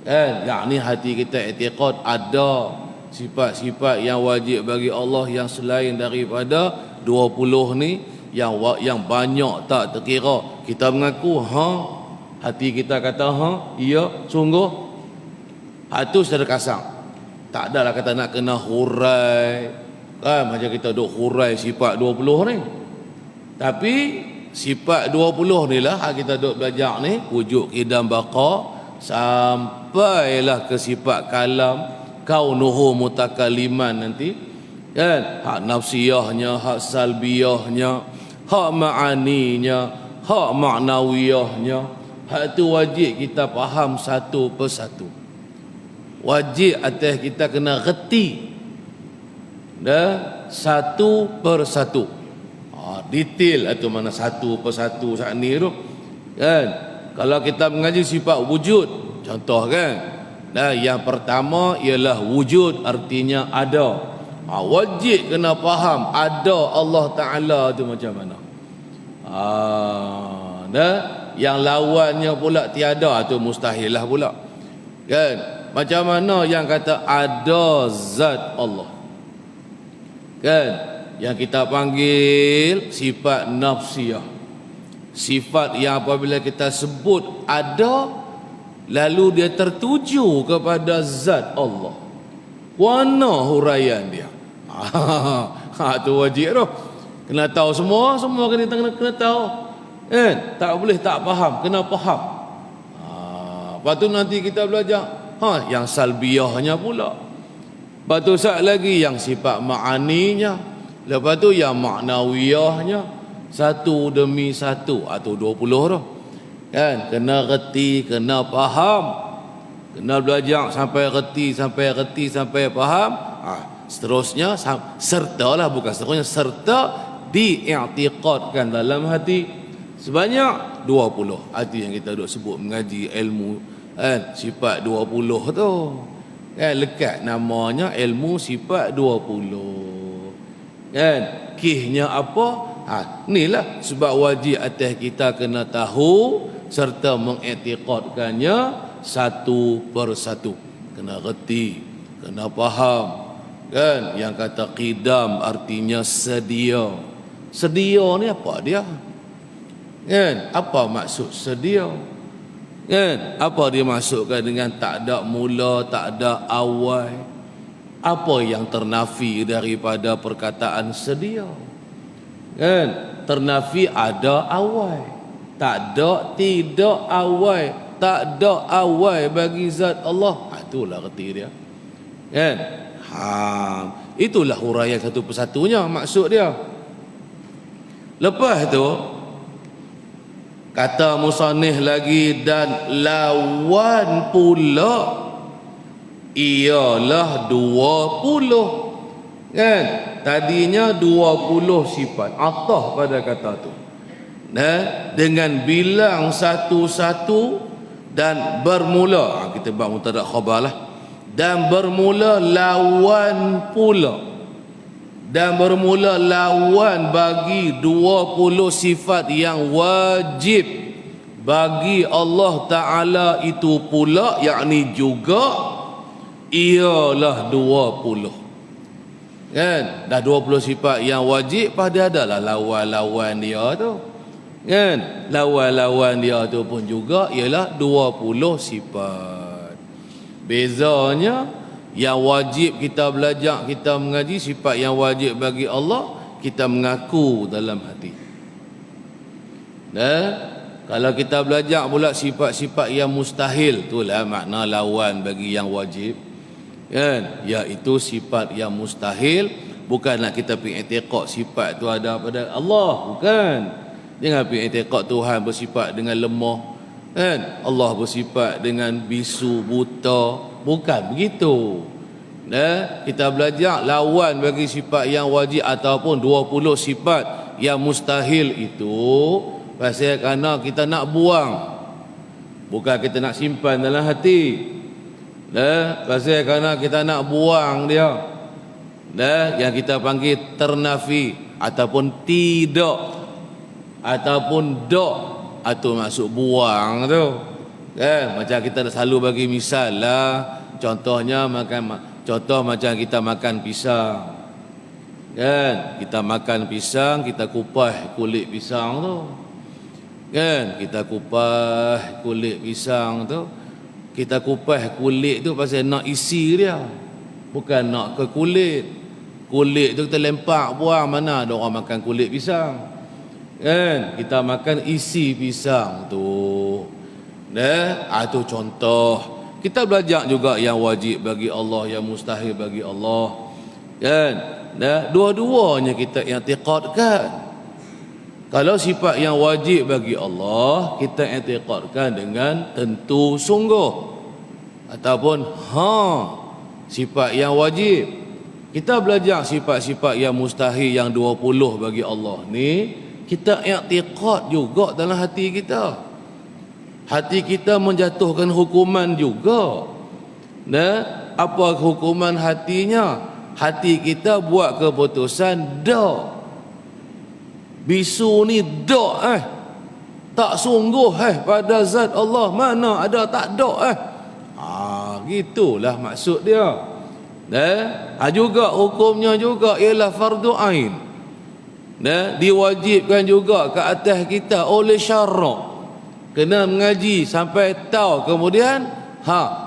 Kan, yakni hati kita iktikad ada sifat-sifat yang wajib bagi Allah yang selain daripada 20 ni, yang banyak tak terkira. Kita mengaku hati kita kata iya sungguh, itu secara kasar. Tak adalah kata nak kena hurai, kan, macam kita duk hurai sifat 20 ni. Tapi sifat 20 ni lah kita duk belajar ni, wujud qidam baqa, sampailah ke sifat kalam, kaunuhu mutakaliman nanti, kan, hak nafsiyahnya, hak salbiyahnya, hak ma'aninya, hak maknawiyahnya. Hak tu wajib kita faham satu persatu. Wajib atas kita kena reti dah satu persatu. Detail itu mana satu persatu saat ni tu, kan. Kalau kita mengaji sifat wujud, contoh kan, yang pertama ialah wujud, artinya ada. Wajib kena faham ada Allah Ta'ala tu macam mana. Yang lawannya pula tiada, tu mustahil lah pula, kan. Macam mana yang kata ada zat Allah, kan, yang kita panggil sifat nafsiyah, sifat yang apabila kita sebut ada, lalu dia tertuju kepada zat Allah, mana huraian dia. Tu wajib tu. Kena tahu semua kena tahu. Tak boleh tak faham, kena faham. Lepas tu nanti kita belajar yang salbiyahnya pula. Lepas tu sat lagi yang sifat ma'aninya. Lepas tu yang maknawiyahnya, satu demi satu, atau 20 tu. Kan, kena reti, kena faham. Kena belajar sampai reti, sampai faham. Seterusnya sertalah, bukan seterusnya, serta diiktikadkan dalam hati sebanyak 20. Itu yang kita duk sebut mengaji ilmu, kan, sifat 20 tu, kan, lekat namanya ilmu sifat 20, kan. Kihnya apa? Inilah sebab wajib atas kita kena tahu serta mengiktikadkannya satu persatu. Kena reti, kena faham, kan. Yang kata qidam artinya sedia. Sedia ni apa dia? Kan, apa maksud sedia? Kan, apa dia maksudkan dengan tak ada mula, tak ada awal? Apa yang ternafi daripada perkataan sedia? Kan, ternafi ada awal, tak ada, tidak awal, tak ada awal bagi zat Allah. Itulah reti dia, kan. Itulah huraian satu persatunya, maksud dia. Lepas tu kata musannif lagi, dan lawan pula ialah 20, kan. Tadinya 20 sifat, atah pada kata tu, dengan bilang satu-satu dan bermula, kita buat mubtada khabar lah, dan bermula lawan pula dan bermula lawan bagi 20 sifat yang wajib bagi Allah Ta'ala itu pula, yakni juga ialah 20. Kan? Dah 20 sifat yang wajib, pada adalah lawan-lawan dia tu. Kan? Lawan-lawan dia tu pun juga ialah 20 sifat. Bezanya, yang wajib kita belajar, kita mengaji, sifat yang wajib bagi Allah, kita mengaku dalam hati. Kalau kita belajar pula sifat-sifat yang mustahil, itulah makna lawan bagi yang wajib. Kan? Iaitu sifat yang mustahil. Bukanlah kita pergi i'tiqad sifat tu ada pada Allah, bukan. Jangan pergi i'tiqad Tuhan bersifat dengan lemah, kan? Allah bersifat dengan bisu, buta, bukan begitu. Kita belajar lawan bagi sifat yang wajib ataupun 20 sifat yang mustahil itu pasal kerana kita nak buang, bukan kita nak simpan dalam hati. Pasal kerana kita nak buang dia, yang kita panggil ternafi ataupun tidak ataupun dok, atau maksud buang tu. Macam kita dah selalu bagi misal lah, contohnya contoh macam kita makan pisang. Kan? Kita makan pisang, kita kupas kulit pisang tu. Kan? Kita kupas kulit pisang tu. Kita kupas kulit tu pasal nak isi dia, bukan nak ke kulit. Kulit tu kita lempak buang, mana ada orang makan kulit pisang. Kan? Kita makan isi pisang tu. Itu contoh. Kita belajar juga yang wajib bagi Allah, yang mustahil bagi Allah. Kan? Dua-duanya kita i'tiqadkan. Kalau sifat yang wajib bagi Allah, kita i'tiqadkan dengan tentu sungguh. Ataupun sifat yang wajib. Kita belajar sifat-sifat yang mustahil yang 20 bagi Allah ni, kita i'tiqad juga dalam hati kita. Hati kita menjatuhkan hukuman juga. Apa hukuman hatinya? Hati kita buat keputusan dak. Bisu ni dak tak sungguh pada zat Allah, mana ada tak dak gitulah maksud dia. Juga hukumnya juga ialah fardu ain. Diwajibkan juga ke atas kita oleh syarak. Kena mengaji sampai tahu, kemudian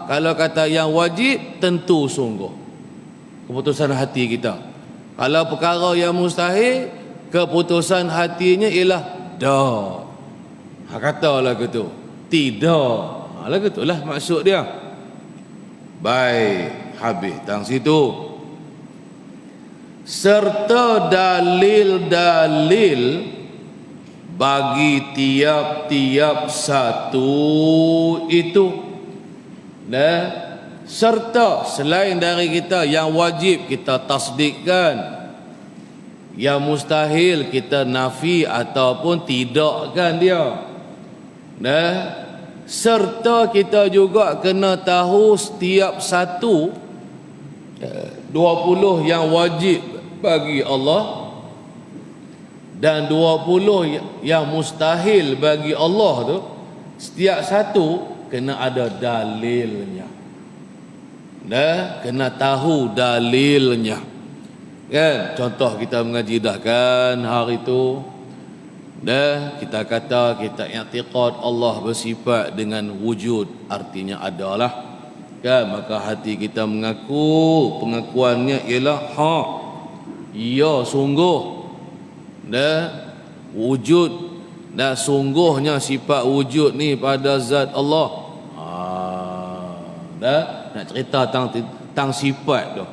kalau kata yang wajib tentu sungguh keputusan hati kita. Kalau perkara yang mustahil, keputusan hatinya ialah dak. Katalah gitu, tidak. Lagu itulah maksud dia. Baik, habis tang situ. Serta dalil-dalil bagi tiap-tiap satu itu. Serta selain dari kita yang wajib kita tasdikkan, yang mustahil kita nafi ataupun tidakkan dia. Serta kita juga kena tahu setiap satu 20 yang wajib bagi Allah dan 20 yang mustahil bagi Allah tu, setiap satu kena ada dalilnya. Kena tahu dalilnya. Kan? Contoh kita mengaji dah kan hari tu. Kita kata kita i'tiqad Allah bersifat dengan wujud, artinya adalah. Kan? Maka hati kita mengaku, pengakuannya ialah ya sungguh. Wujud dan sungguhnya sifat wujud ni pada zat Allah. Nak cerita tentang sifat tu.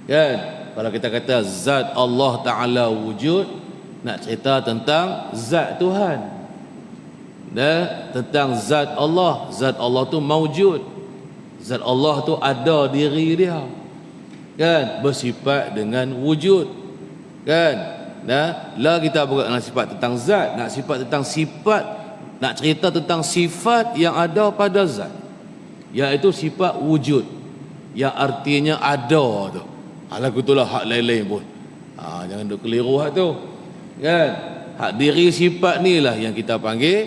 Kan? Kalau kita kata zat Allah Ta'ala wujud, nak cerita tentang zat Tuhan. Tentang zat Allah. Zat Allah tu maujud. Zat Allah tu ada diri dia. Kan? Bersifat dengan wujud. Kan? Lah kita bukan nak sifat tentang zat, nak sifat tentang sifat, nak cerita tentang sifat yang ada pada zat, iaitu sifat wujud, yang artinya ada tu. Lagu itulah hak lain-lain pun. Jangan duk keliru hak tu. Kan? Hak diri sifat ni lah yang kita panggil,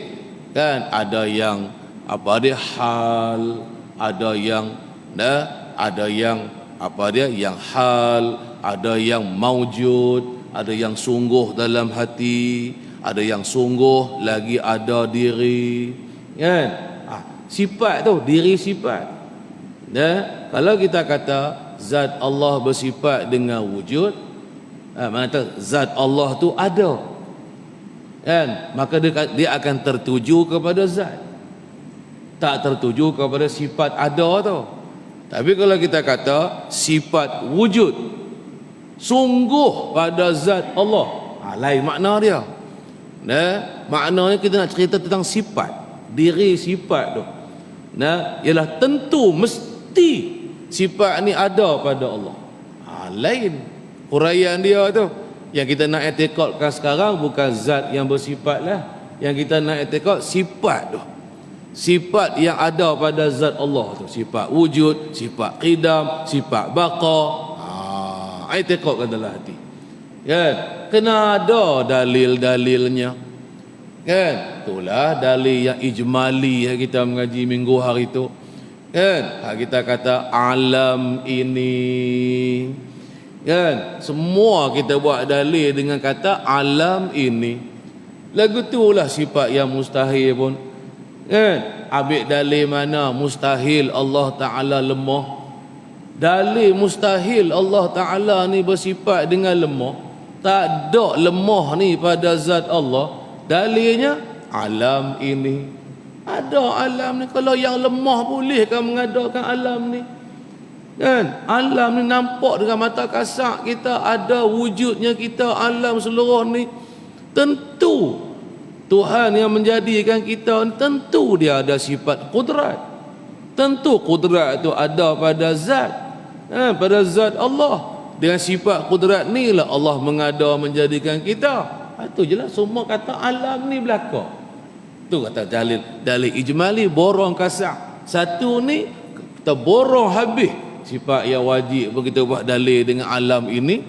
kan, ada yang apa dia hal, ada yang ada yang apa dia yang hal, ada yang maujud, ada yang sungguh dalam hati, ada yang sungguh lagi ada diri, kan? Sifat tu, diri sifat. Kalau kita kata zat Allah bersifat dengan wujud, maka zat Allah tu ada, kan? Maka dia akan tertuju kepada zat, tak tertuju kepada sifat ada tu. Tapi kalau kita kata sifat wujud sungguh pada zat Allah, lain makna dia. Maknanya kita nak cerita tentang sifat, diri sifat tu, ialah tentu mesti sifat ni ada pada Allah. Lain huraian dia tu. Yang kita nak i'tiqadkan sekarang bukan zat yang bersifat lah. Yang kita nak i'tiqad sifat tu, sifat yang ada pada zat Allah tu, sifat wujud, sifat qidam, sifat baqa. I'tiqadkan dalam hati, kan? Kena ada dalil-dalilnya, kan? Itulah dalil yang ijmali yang kita mengaji minggu hari tu, kan? Kita kata alam ini, kan? Semua kita buat dalil dengan kata alam ini. Lagu itulah sifat yang mustahil pun, kan? Ambil dalil mana mustahil Allah Ta'ala lemah? Dalil mustahil Allah Ta'ala ni bersifat dengan lemah. Tak ada lemah ni pada zat Allah. Dalilnya alam ini. Ada alam ni. Kalau yang lemah boleh kan mengadakan alam ni, kan? Alam ni nampak dengan mata kasar kita, ada wujudnya kita, alam seluruh ni. Tentu Tuhan yang menjadikan kita, tentu dia ada sifat kudrat. Tentu kudrat itu ada pada zat, pada zat Allah. Dengan sifat kudrat ni lah Allah mengada menjadikan kita. Itu je lah, semua kata alam ni belaka. Tu kata dalil ijmali borong kasar. Satu ni kita borong habis. Sifat yang wajib pun kita buat dalil dengan alam ini.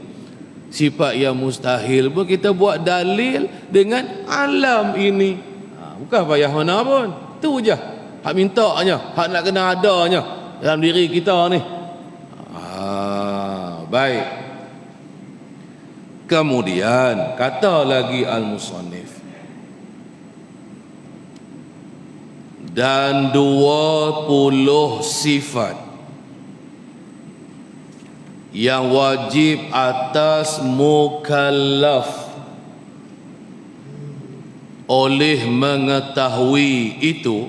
Sifat yang mustahil pun kita buat dalil dengan alam ini. Bukan payah mana pun. Tu je hak mintanya, hak nak kena adanya dalam diri kita ni. Baik. Kemudian kata lagi al-musannif, dan 20 sifat yang wajib atas mukallaf oleh mengetahui itu,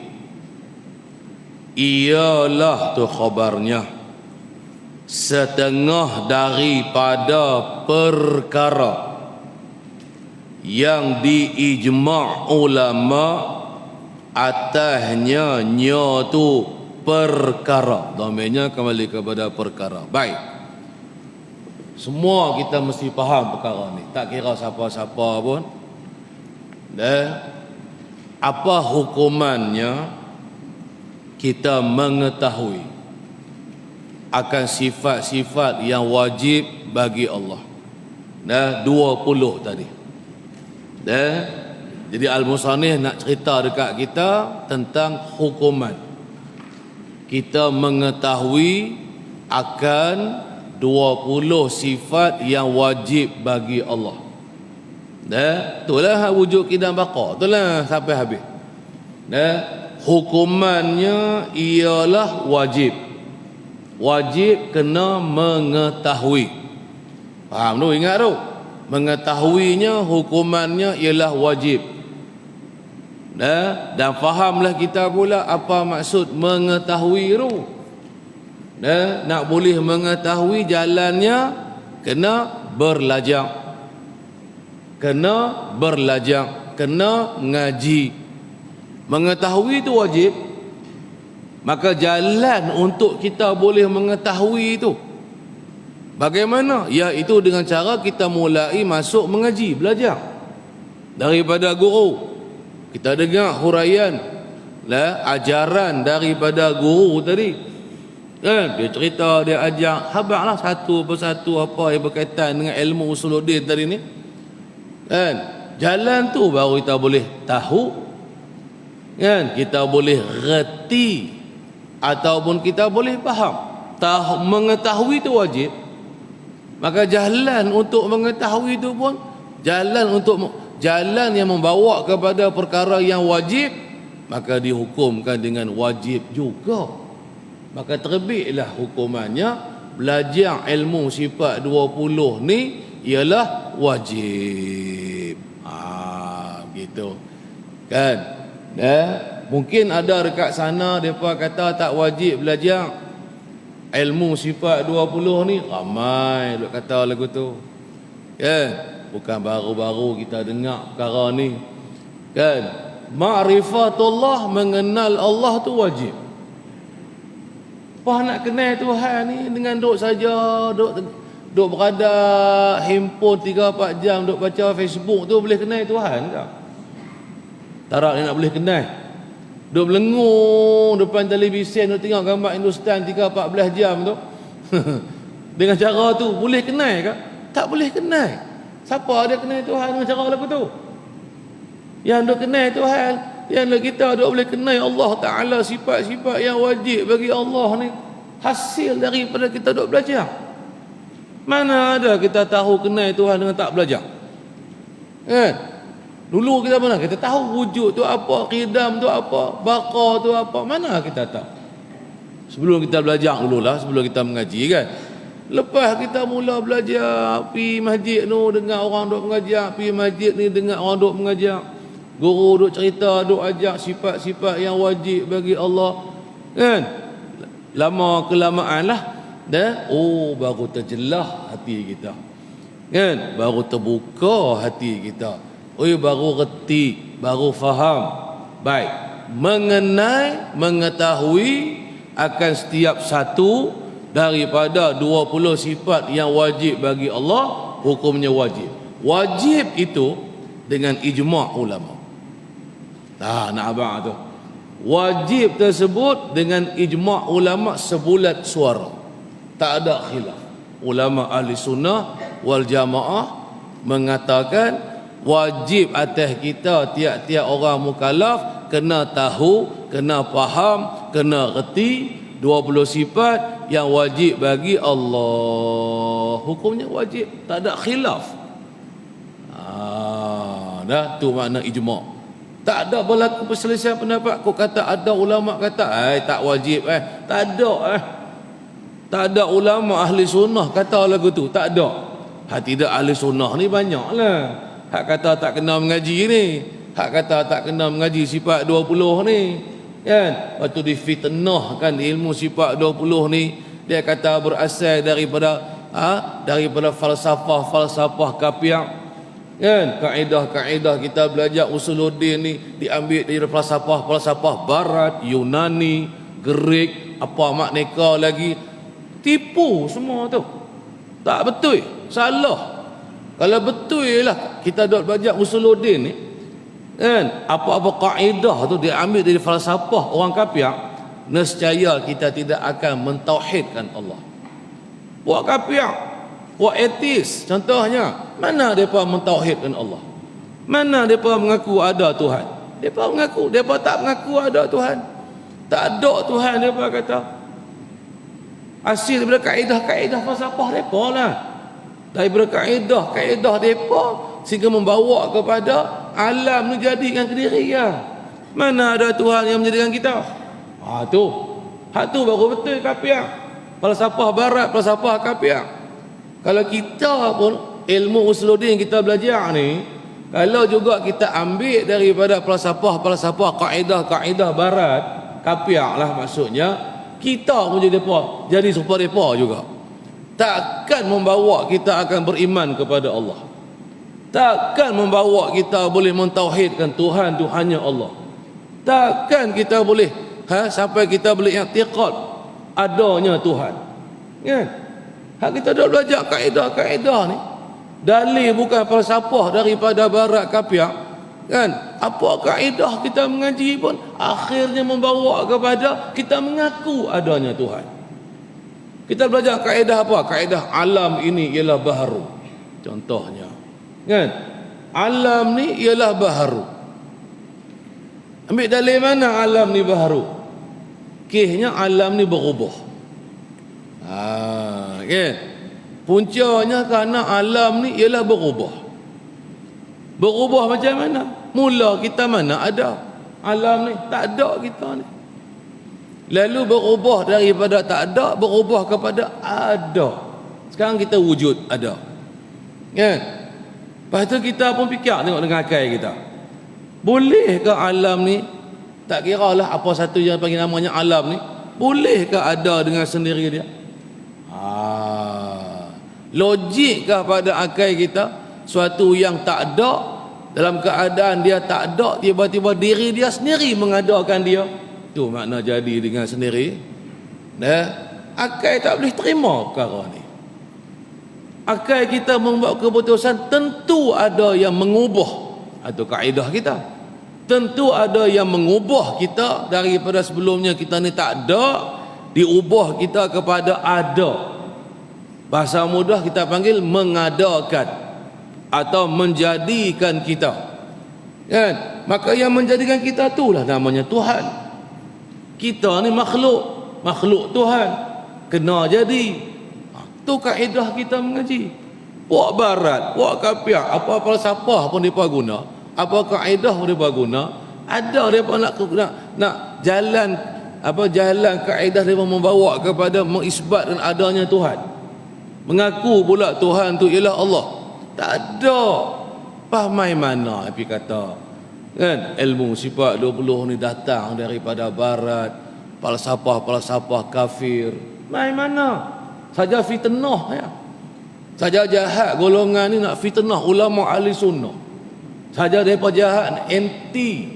ialah tu khabarnya, setengah daripada perkara yang diijma' ulama atasnya, nya tu perkara. Domainnya kembali kepada perkara. Baik. Semua kita mesti faham perkara ni. Tak kira siapa-siapa pun. Apa hukumannya kita mengetahui akan sifat-sifat yang wajib bagi Allah. 20 tadi. Jadi al-musannif nak cerita dekat kita tentang hukuman kita mengetahui akan 20 sifat yang wajib bagi Allah. Itulah wujud qidam baqa. Itulah sampai habis. Hukumannya ialah wajib. Wajib kena mengetahui. Faham tu? Ingat tu? Mengetahuinya, hukumannya ialah wajib. Dan fahamlah kita pula apa maksud mengetahui tu. Nak boleh mengetahui jalannya, kena belajar, kena belajar, kena ngaji. Mengetahui itu wajib. Maka jalan untuk kita boleh mengetahui itu bagaimana? Iaitu dengan cara kita mulai masuk mengaji, belajar daripada guru. Kita dengar huraian ajaran daripada guru tadi. Kan? Dia cerita, dia ajak, habaqlah satu persatu apa yang berkaitan dengan ilmu usuluddin tadi ni. Kan? Jalan tu baru kita boleh tahu. Kan? Kita boleh reti ataupun kita boleh faham. Mengetahui itu wajib. Maka jalan untuk mengetahui itu pun jalan yang membawa kepada perkara yang wajib, maka dihukumkan dengan wajib juga. Maka terbitlah hukumannya belajar ilmu sifat 20 ni ialah wajib. Gitu. Kan? Mungkin ada dekat sana depa kata tak wajib belajar ilmu sifat 20 ni. Ramai duk kata lagu tu. Kan? Bukan baru-baru kita dengar perkara ni. Kan? Ma'rifatullah, mengenal Allah tu wajib. Apa nak kenal Tuhan ni dengan duk saja, duk berada handphone 3-4 jam, duk baca Facebook tu boleh kenal Tuhan ke? Tak nak boleh kenal. Duk melengung depan televisyen, duk tengok gambar Hindustan 3-14 jam tu. Dengan cara tu boleh kenal ke? Tak boleh kenal. Siapa dia kenal Tuhan dengan cara lagu tu? Yang duk kenal Tuhan, yang kita duk boleh kenal Allah Ta'ala, sifat-sifat yang wajib bagi Allah ni, hasil daripada kita duk belajar. Mana ada kita tahu kenal Tuhan dengan tak belajar? Dulu kita mana? Kita tahu wujud tu apa, qidam tu apa, baqa tu apa. Mana kita tahu? Sebelum kita belajar dululah, sebelum kita mengaji kan. Lepas kita mula belajar, pergi masjid tu dengar orang duk mengajar, pergi masjid ni dengar orang duk mengajar. Guru duk cerita, duk ajak sifat-sifat yang wajib bagi Allah. Kan? Lama kelamaan lah. Baru terjelah hati kita. Kan? Baru terbuka hati kita. Baru reti, baru faham. Baik. Mengenai, mengetahui akan setiap satu daripada 20 sifat yang wajib bagi Allah, hukumnya wajib. Wajib itu dengan ijma' ulama. Nak abang tu. Wajib tersebut dengan ijma' ulama sebulat suara. Tak ada khilaf. Ulama ahli sunnah wal jamaah mengatakan wajib atas kita tiap-tiap orang mukallaf kena tahu, kena faham, kena reti 20 sifat yang wajib bagi Allah. Hukumnya wajib, tak ada khilaf. Dah tu makna ijma'. Tak ada berlaku perselisihan pendapat. Kau kata ada ulama kata tak wajib tak ada tak ada ulama ahli sunnah kata lagu tu, tak ada. Tidak, ahli sunnah ni banyaklah. Hak kata tak kena mengaji ni, hak kata tak kena mengaji sifat 20 ni kan. Waktu difitnahkan ilmu sifat 20 ni, dia kata berasal daripada falsafah kapiak. Kan, kaedah-kaedah kita belajar usuluddin ni diambil dari falsafah barat, Yunani, Greek, apa makneka lagi. Tipu semua tu. Tak betul, salah. Kalau betul lah kita dok belajar usuluddin ni, kan, apa-apa kaedah tu diambil dari falsafah orang kafir, nescaya kita tidak akan mentauhidkan Allah. Buat kafir, buat etis contohnya, mana mereka mentauhidkan Allah? Mana mereka mengaku ada Tuhan? Mereka tak mengaku ada Tuhan. Tak ada Tuhan, mereka kata. Hasil daripada kaedah-kaedah falsafah mereka lah. Daripada kaedah mereka sehingga membawa kepada alam ni jadikan kedirian. Mana ada Tuhan yang menjadikan kita? Hak tu baru betul kafir. Falsafah barat, falsafah kafir. Kalau kita pun ilmu usuluddin kita belajar ni, kalau juga kita ambil daripada falsafah kaedah barat, kafir lah maksudnya, kita pun jadi serupa mereka juga. Takkan membawa kita akan beriman kepada Allah. Takkan membawa kita boleh mentauhidkan Tuhan tu hanya Allah. Takkan kita boleh sampai kita boleh i'tiqad adanya Tuhan. Kan? Hak kita dah belajar kaedah-kaedah ni. Dalil bukan falsafah daripada barat kafir. Kan? Apa kaedah kita mengaji pun akhirnya membawa kepada kita mengaku adanya Tuhan. Kita belajar kaedah apa? Kaedah alam ini ialah baharu. Contohnya, kan? Alam ni ialah baharu. Ambil dalil mana alam ni baharu? Kisahnya alam ni berubah. Kan? Puncanya kerana alam ni ialah berubah. Berubah macam mana? Mula kita mana ada? Alam ni tak ada kita ni. Lalu berubah daripada tak ada, berubah kepada ada. Sekarang kita wujud ada. Kan? Lepas tu kita pun fikir tengok dengan akal kita. Boleh ke alam ni, tak kira lah apa satu yang panggil namanya alam ni, boleh ke ada dengan sendiri dia? Logik ke pada akal kita, suatu yang tak ada, dalam keadaan dia tak ada, tiba-tiba diri dia sendiri mengadakan dia? Tu makna jadi dengan sendiri. Akal tak boleh terima perkara ni. Akal kita membuat keputusan, tentu ada yang mengubah. Itu kaedah kita. Tentu ada yang mengubah kita daripada sebelumnya kita ni tak ada, diubah kita kepada ada. Bahasa mudah kita panggil mengadakan atau menjadikan kita. Kan? Maka yang menjadikan kita itulah namanya Tuhan. Kita ni makhluk Tuhan, kena jadi. Tu kaedah kita mengaji. Buat barat, buat kapiak, apa falsafah pun mereka guna, apa kaedah pun mereka guna, ada mereka nak jalan jalan kaedah mereka membawa kepada mengisbatkan adanya Tuhan. Mengaku pula Tuhan tu ialah Allah. Tak ada. Pahmai mana api kata. Kan? Ilmu sifat 20 ni datang daripada barat, falsafah kafir. Mai mana? Saja fitnah ya. Saja jahat golongan ni nak fitnah ulama ahli sunnah. Saja depa jahat anti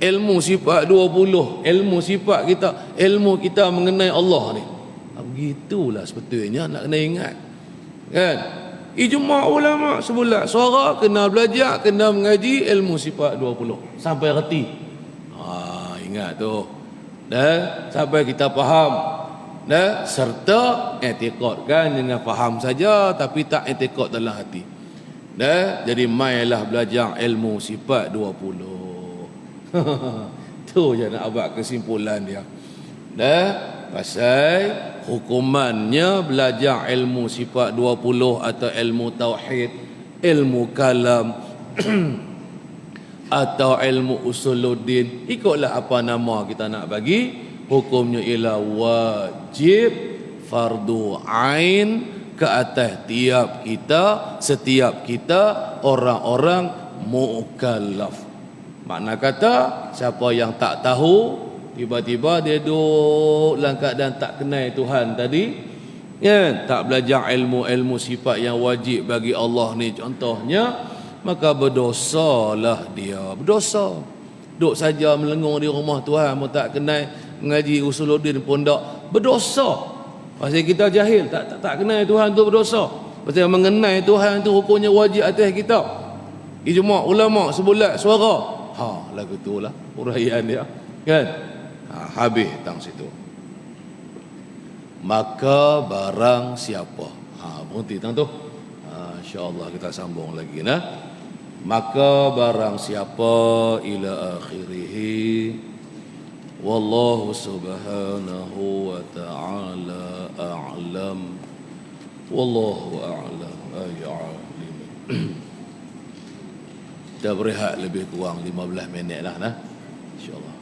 ilmu sifat 20, ilmu sifat kita, ilmu kita mengenai Allah ni. Begitulah sepatutnya nak kena ingat. Kan? Ijma' ulama sebulat suara kena belajar, kena mengaji ilmu sifat 20 sampai reti. Ingat tu. Dan sampai kita faham. Dan serta i'tiqadkan dengan faham saja tapi tak i'tiqad dalam hati. Dan jadi mailah belajar ilmu sifat 20. Tu je nak buat kesimpulan dia. Dan pasal hukumannya belajar ilmu sifat 20 atau ilmu tauhid, ilmu kalam atau ilmu usuluddin, ikutlah apa nama kita nak bagi. Hukumnya ialah wajib fardu ain ke atas setiap kita orang-orang mukallaf. Makna kata siapa yang tak tahu, tiba-tiba dia duduk dalam keadaan tak kenal Tuhan tadi, kan? Tak belajar ilmu sifat yang wajib bagi Allah ni contohnya, maka berdosalah dia. Berdosa. Duduk saja melengung di rumah Tuhan pun tak kenal, mengaji usuluddin pun tak, berdosa. Pasal kita jahil, tak kenal Tuhan tu berdosa. Pasal mengenai Tuhan tu hukumnya wajib atas kita. Ijma' ulama sebulat suara. Lagu tu lah uraian dia. Kan? Habis tang situ. Maka barang siapa. Berhenti tang tu. InsyaAllah kita sambung lagi nah. Maka barang siapa ila akhirih. Wallahu subhanahu wa ta'ala a'lam. Wallahu a'lam. Ayya'alim. Kita berehat lebih kurang 15 minit lah nah. InsyaAllah.